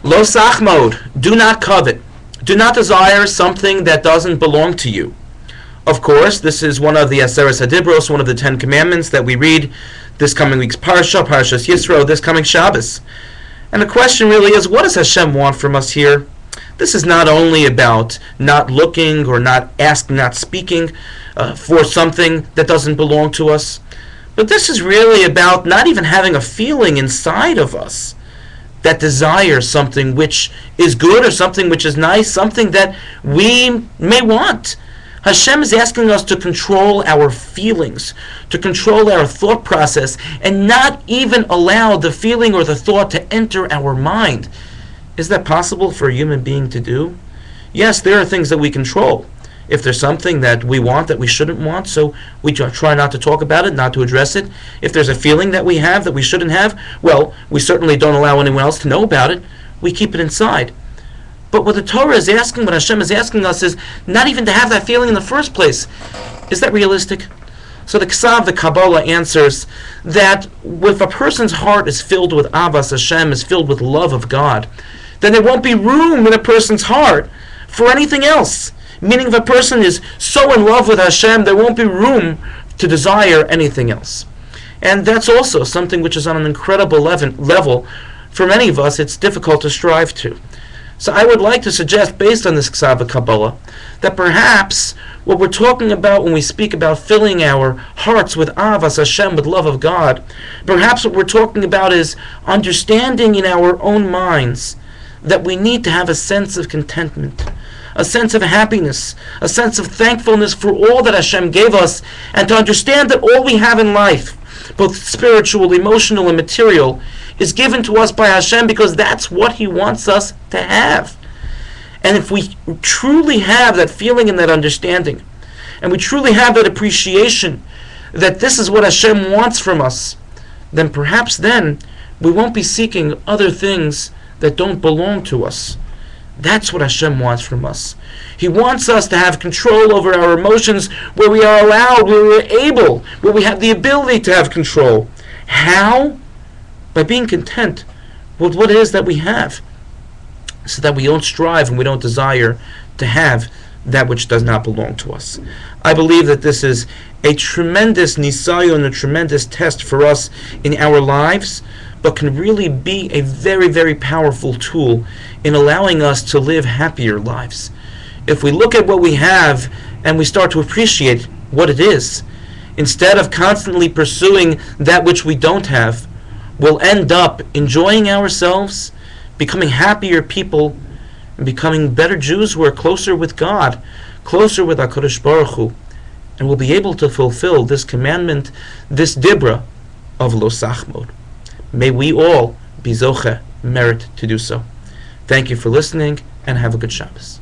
Lo sachmod, do not covet. Do not desire something that doesn't belong to you. Of course, this is one of the Aseres Hadibros, one of the 10 Commandments that we read this coming week's Parsha, Parshas Yisro, this coming Shabbos. And the question really is, what does Hashem want from us here? This is not only about not looking or not asking, not speaking for something that doesn't belong to us, but this is really about not even having a feeling inside of us that desires something which is good or something which is nice, something that we may want. Hashem is asking us to control our feelings, to control our thought process, and not even allow the feeling or the thought to enter our mind. Is that possible for a human being to do? Yes, there are things that we control. If there's something that we want that we shouldn't want, so we try not to talk about it, not to address it. If there's a feeling that we have that we shouldn't have, well, we certainly don't allow anyone else to know about it. We keep it inside. But what the Torah is asking, what Hashem is asking us, is not even to have that feeling in the first place. Is that realistic? So the Ksav, the Kabbalah, answers that if a person's heart is filled with Avas Hashem, is filled with love of God, then there won't be room in a person's heart for anything else. Meaning if a person is so in love with Hashem, there won't be room to desire anything else. And that's also something which is on an incredible level. For many of us, it's difficult to strive to. So I would like to suggest, based on this Ksav Kabbalah, that perhaps what we're talking about when we speak about filling our hearts with Avas Hashem, with love of God, perhaps what we're talking about is understanding in our own minds that we need to have a sense of contentment, a sense of happiness, a sense of thankfulness for all that Hashem gave us, and to understand that all we have in life, both spiritual, emotional, and material, is given to us by Hashem because that's what He wants us to have. And if we truly have that feeling and that understanding, and we truly have that appreciation that this is what Hashem wants from us, then perhaps then we won't be seeking other things that don't belong to us. That's what Hashem wants from us. He wants us to have control over our emotions where we are allowed, where we're able, where we have the ability to have control. How? By being content with what it is that we have, so that we don't strive and we don't desire to have that which does not belong to us. I believe that this is a tremendous nisayon, a tremendous test for us in our lives, but can really be a very, very powerful tool in allowing us to live happier lives. If we look at what we have and we start to appreciate what it is, instead of constantly pursuing that which we don't have, we'll end up enjoying ourselves, becoming happier people, and becoming better Jews who are closer with God, closer with HaKadosh Baruch Hu, and we'll be able to fulfill this commandment, this dibra of Lo Sachmod. May we all be zoche, merit to do so. Thank you for listening, and have a good Shabbos.